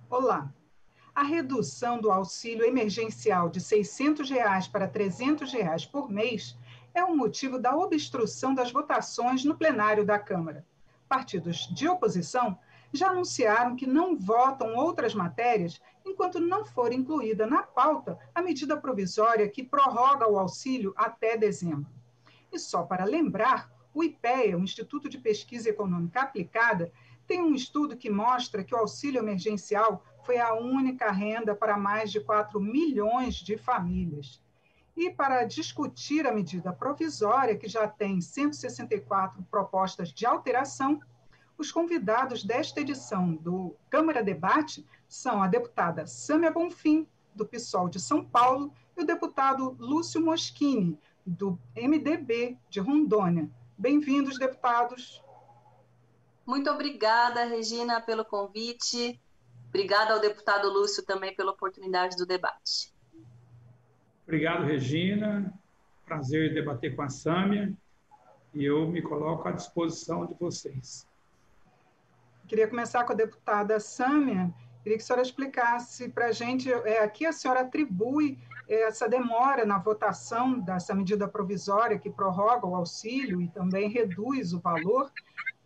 Olá! A redução do auxílio emergencial de R$ 600 para R$ 300 por mês é o motivo da obstrução das votações no plenário da Câmara. Partidos de oposição já anunciaram que não votam outras matérias enquanto não for incluída na pauta a medida provisória que prorroga o auxílio até dezembro. E só para lembrar, o IPEA, o Instituto de Pesquisa Econômica Aplicada, tem um estudo que mostra que o auxílio emergencial foi a única renda para mais de 4 milhões de famílias. E para discutir a medida provisória, que já tem 164 propostas de alteração, os convidados desta edição do Câmara Debate são a deputada Sâmia Bonfim, do PSOL de São Paulo, e o deputado Lúcio Moschini, do MDB de Rondônia. Bem-vindos, deputados. Muito obrigada, Regina, pelo convite. Obrigada ao deputado Lúcio também pela oportunidade do debate. Obrigado, Regina. Prazer debater com a Sâmia e eu me coloco à disposição de vocês. Queria começar com a deputada Sâmia. Queria que a senhora explicasse para a gente, aqui a senhora atribui essa demora na votação dessa medida provisória que prorroga o auxílio e também reduz o valor,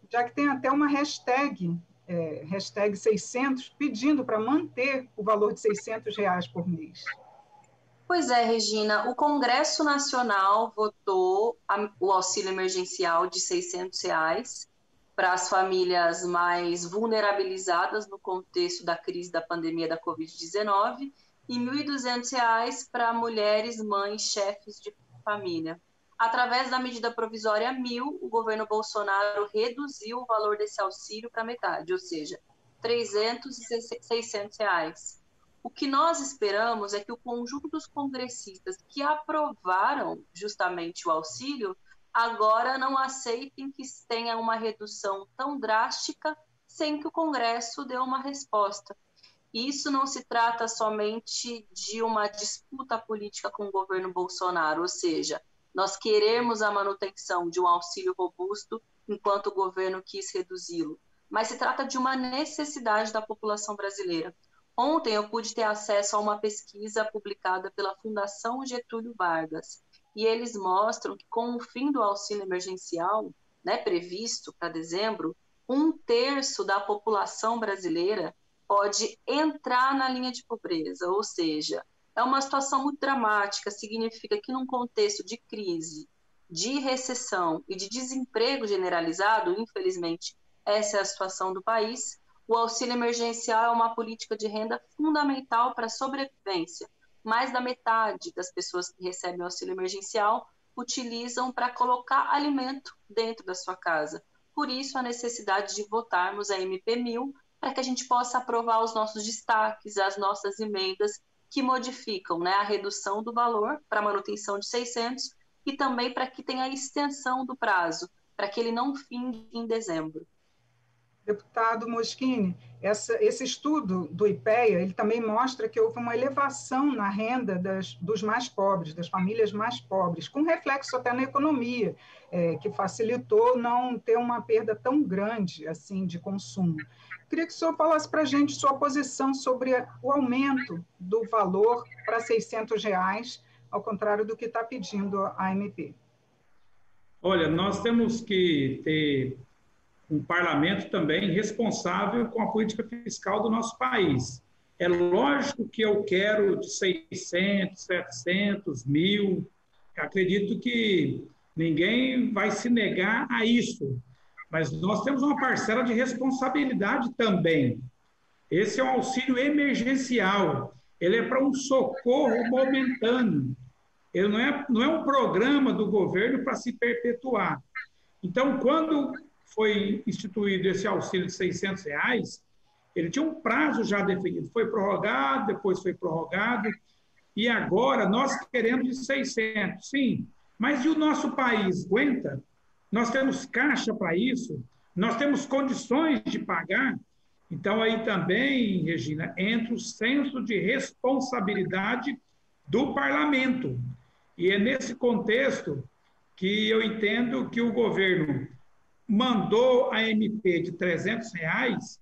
já que tem até uma hashtag 600, pedindo para manter o valor de R$ 600 por mês. Pois é, Regina, o Congresso Nacional votou o auxílio emergencial de R$ 600 para as famílias mais vulnerabilizadas no contexto da crise da pandemia da Covid-19 e R$ 1.200 para mulheres, mães, chefes de família. Através da medida provisória 1000, o governo Bolsonaro reduziu o valor desse auxílio para metade, ou seja, R$ 300 e R$ 600. O que nós esperamos é que o conjunto dos congressistas que aprovaram justamente o auxílio agora não aceitem que tenha uma redução tão drástica sem que o Congresso dê uma resposta. E isso não se trata somente de uma disputa política com o governo Bolsonaro, ou seja, nós queremos a manutenção de um auxílio robusto enquanto o governo quis reduzi-lo, mas se trata de uma necessidade da população brasileira. Ontem eu pude ter acesso a uma pesquisa publicada pela Fundação Getúlio Vargas, e eles mostram que com o fim do auxílio emergencial, previsto para dezembro, 1/3 da população brasileira pode entrar na linha de pobreza, ou seja, é uma situação muito dramática, significa que num contexto de crise, de recessão e de desemprego generalizado, infelizmente, essa é a situação do país, o auxílio emergencial é uma política de renda fundamental para a sobrevivência. Mais da metade das pessoas que recebem o auxílio emergencial utilizam para colocar alimento dentro da sua casa. Por isso, a necessidade de votarmos a MP 1000 para que a gente possa aprovar os nossos destaques, as nossas emendas que modificam a redução do valor para a manutenção de 600 e também para que tenha a extensão do prazo, para que ele não finde em dezembro. Deputado Moschini, esse estudo do IPEA, ele também mostra que houve uma elevação na renda dos mais pobres, das famílias mais pobres, com reflexo até na economia, que facilitou não ter uma perda tão grande assim de consumo. Queria que o senhor falasse para a gente sua posição sobre o aumento do valor para R$ 600, ao contrário do que está pedindo a MP. Olha, nós temos que ter um parlamento também responsável com a política fiscal do nosso país. É lógico que eu quero de 600, 700, 1.000, acredito que ninguém vai se negar a isso, mas nós temos uma parcela de responsabilidade também. Esse é um auxílio emergencial, ele é para um socorro momentâneo, ele não é um programa do governo para se perpetuar. Então, quando foi instituído esse auxílio de R$ 600, ele tinha um prazo já definido, foi prorrogado, depois foi prorrogado, e agora nós queremos de 600, sim, mas e o nosso país aguenta? Nós temos caixa para isso? Nós temos condições de pagar? Então, aí também, Regina, entra o senso de responsabilidade do parlamento, e é nesse contexto que eu entendo que o governo mandou a MP de R$ 300,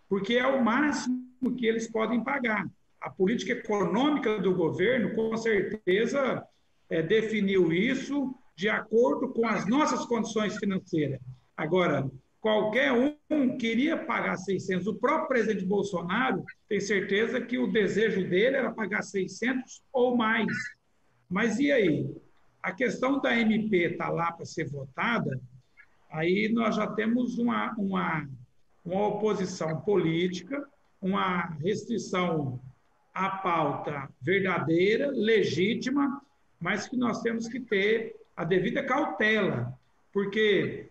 porque é o máximo que eles podem pagar. A política econômica do governo, com certeza, definiu isso de acordo com as nossas condições financeiras. Agora, qualquer um queria pagar 600. O próprio presidente Bolsonaro tem certeza que o desejo dele era pagar 600 ou mais. Mas e aí? A questão da MP está lá para ser votada, aí nós já temos uma oposição política, uma restrição à pauta verdadeira, legítima, mas que nós temos que ter a devida cautela, porque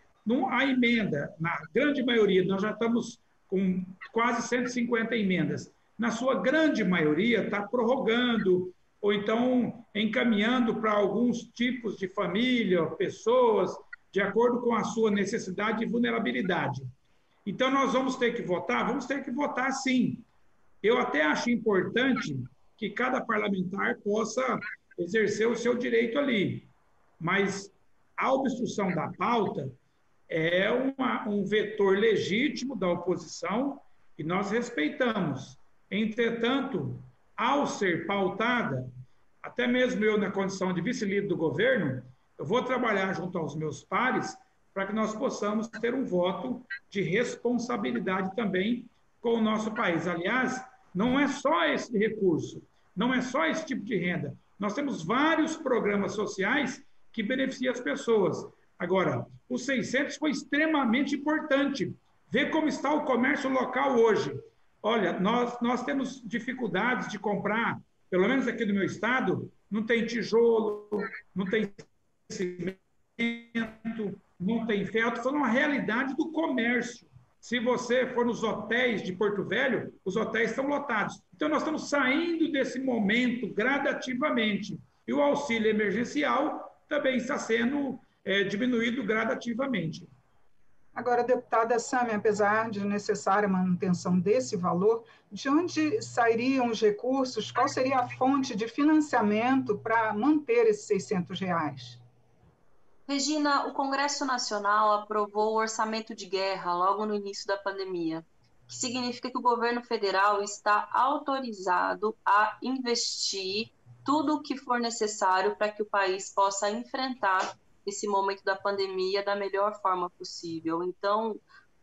a emenda, na grande maioria, nós já estamos com quase 150 emendas, na sua grande maioria está prorrogando, ou então encaminhando para alguns tipos de família, pessoas, de acordo com a sua necessidade e vulnerabilidade. Então, nós vamos ter que votar sim. Eu até acho importante que cada parlamentar possa exercer o seu direito ali, mas a obstrução da pauta é um vetor legítimo da oposição e nós respeitamos. Entretanto, ao ser pautada, até mesmo eu, na condição de vice-líder do governo, eu vou trabalhar junto aos meus pares para que nós possamos ter um voto de responsabilidade também com o nosso país. Aliás, não é só esse recurso, não é só esse tipo de renda. Nós temos vários programas sociais que beneficiam as pessoas. Agora, o 600 foi extremamente importante. Vê como está o comércio local hoje. Olha, nós temos dificuldades de comprar, pelo menos aqui no meu estado, não tem tijolo, não tem cimento, não tem ferro. Estou falando uma realidade do comércio. Se você for nos hotéis de Porto Velho, os hotéis estão lotados. Então, nós estamos saindo desse momento gradativamente. E o auxílio emergencial também está sendo diminuído gradativamente. Agora, deputada Sâmia, apesar de necessária a manutenção desse valor, de onde sairiam os recursos? Qual seria a fonte de financiamento para manter esses R$600? Regina, o Congresso Nacional aprovou o orçamento de guerra logo no início da pandemia, que significa que o governo federal está autorizado a investir tudo o que for necessário para que o país possa enfrentar esse momento da pandemia da melhor forma possível. Então,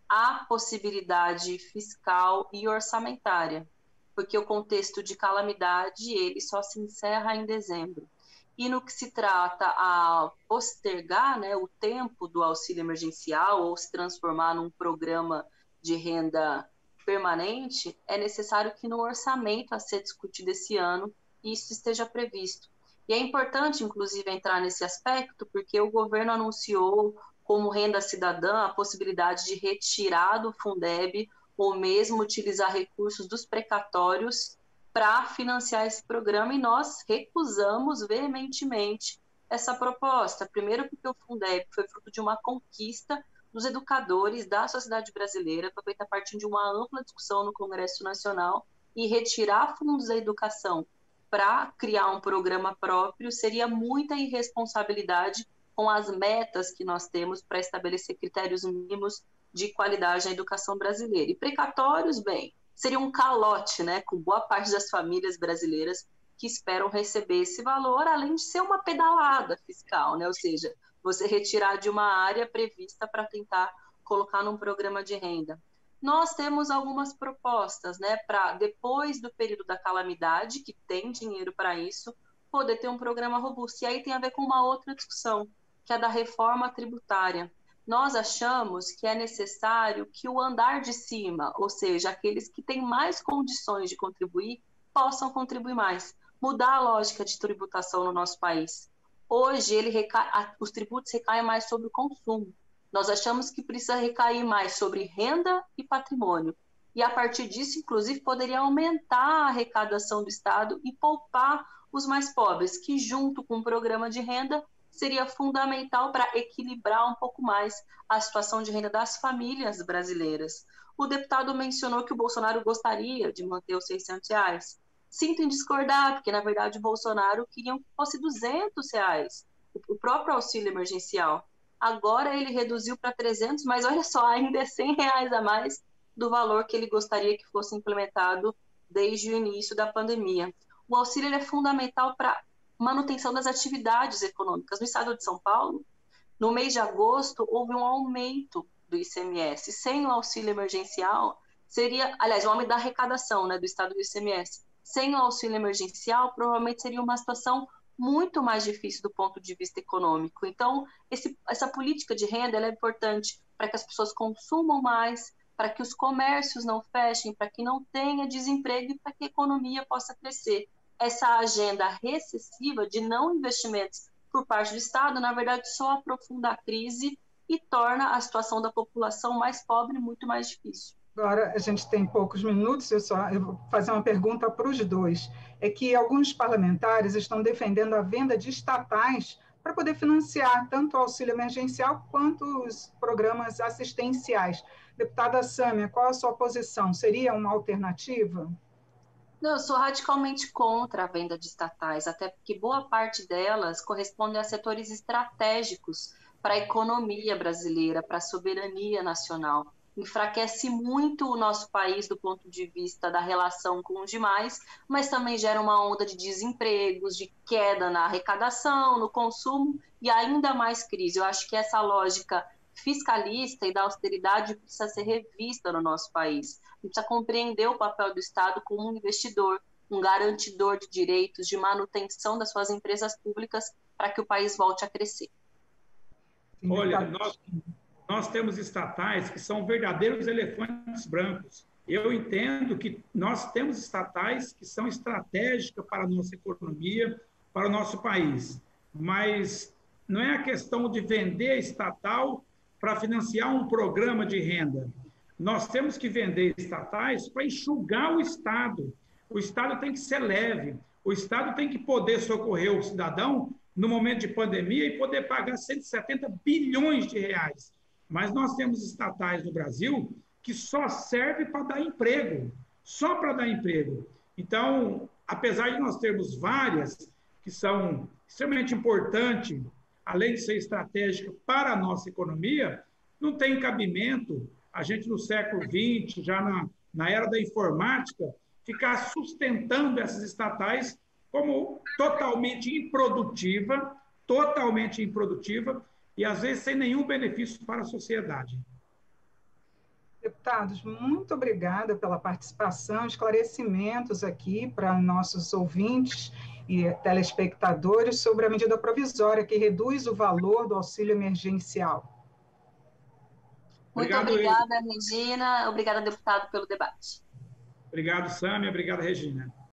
há possibilidade fiscal e orçamentária, porque o contexto de calamidade ele só se encerra em dezembro. E no que se trata a postergar, né, o tempo do auxílio emergencial ou se transformar num programa de renda permanente, é necessário que no orçamento a ser discutido esse ano isso esteja previsto. E é importante, inclusive, entrar nesse aspecto, porque o governo anunciou como renda cidadã a possibilidade de retirar do Fundeb ou mesmo utilizar recursos dos precatórios para financiar esse programa, e nós recusamos veementemente essa proposta. Primeiro porque o Fundeb foi fruto de uma conquista dos educadores da sociedade brasileira, foi feita a partir de uma ampla discussão no Congresso Nacional, e retirar fundos da educação para criar um programa próprio seria muita irresponsabilidade com as metas que nós temos para estabelecer critérios mínimos de qualidade na educação brasileira. E precatórios, bem, seria um calote, né, com boa parte das famílias brasileiras que esperam receber esse valor, além de ser uma pedalada fiscal, né, ou seja, você retirar de uma área prevista para tentar colocar num programa de renda. Nós temos algumas propostas, né, para depois do período da calamidade, que tem dinheiro para isso, poder ter um programa robusto. E aí tem a ver com uma outra discussão, que é a da reforma tributária. Nós achamos que é necessário que o andar de cima, ou seja, aqueles que têm mais condições de contribuir, possam contribuir mais. Mudar a lógica de tributação no nosso país. Hoje, os tributos recaem mais sobre o consumo. Nós achamos que precisa recair mais sobre renda e patrimônio. E, a partir disso, inclusive, poderia aumentar a arrecadação do Estado e poupar os mais pobres, que, junto com o programa de renda, seria fundamental para equilibrar um pouco mais a situação de renda das famílias brasileiras. O deputado mencionou que o Bolsonaro gostaria de manter os R$600. Sinto em discordar, porque, na verdade, o Bolsonaro queria que fosse R$200, o próprio auxílio emergencial. Agora ele reduziu para 300, mas olha só, ainda é R$100 a mais do valor que ele gostaria que fosse implementado desde o início da pandemia. O auxílio ele é fundamental para manutenção das atividades econômicas. No estado de São Paulo, no mês de agosto, houve um aumento do ICMS. Sem o auxílio emergencial, seria, aliás, o aumento da arrecadação, né, do estado do ICMS. Sem o auxílio emergencial, provavelmente seria uma situação muito mais difícil do ponto de vista econômico. Então, essa política de renda ela é importante para que as pessoas consumam mais, para que os comércios não fechem, para que não tenha desemprego e para que a economia possa crescer. Essa agenda recessiva de não investimentos por parte do Estado, na verdade, só aprofunda a crise e torna a situação da população mais pobre muito mais difícil. Agora, a gente tem poucos minutos, eu vou fazer uma pergunta para os dois. É que alguns parlamentares estão defendendo a venda de estatais para poder financiar tanto o auxílio emergencial quanto os programas assistenciais. Deputada Sâmia, qual a sua posição? Seria uma alternativa? Não, eu sou radicalmente contra a venda de estatais, até porque boa parte delas corresponde a setores estratégicos para a economia brasileira, para a soberania nacional. Enfraquece muito o nosso país do ponto de vista da relação com os demais, mas também gera uma onda de desempregos, de queda na arrecadação, no consumo e ainda mais crise. Eu acho que essa lógica fiscalista e da austeridade precisa ser revista no nosso país. A gente precisa compreender o papel do Estado como um investidor, um garantidor de direitos, de manutenção das suas empresas públicas para que o país volte a crescer. Olha, nós temos estatais que são verdadeiros elefantes brancos. Eu entendo que nós temos estatais que são estratégicas para a nossa economia, para o nosso país, mas não é a questão de vender estatal para financiar um programa de renda. Nós temos que vender estatais para enxugar o Estado. O Estado tem que ser leve, o Estado tem que poder socorrer o cidadão no momento de pandemia e poder pagar 170 bilhões de reais. Mas nós temos estatais no Brasil que só serve para dar emprego, só para dar emprego. Então, apesar de nós termos várias que são extremamente importantes, além de ser estratégica para a nossa economia, não tem cabimento a gente no século XX, já na era da informática, ficar sustentando essas estatais como totalmente improdutiva e às vezes sem nenhum benefício para a sociedade. Deputados, muito obrigada pela participação, esclarecimentos aqui para nossos ouvintes e telespectadores sobre a medida provisória que reduz o valor do auxílio emergencial. Muito obrigada, Regina. Obrigada, deputado, pelo debate. Obrigado, Sâmia. Obrigado, Regina.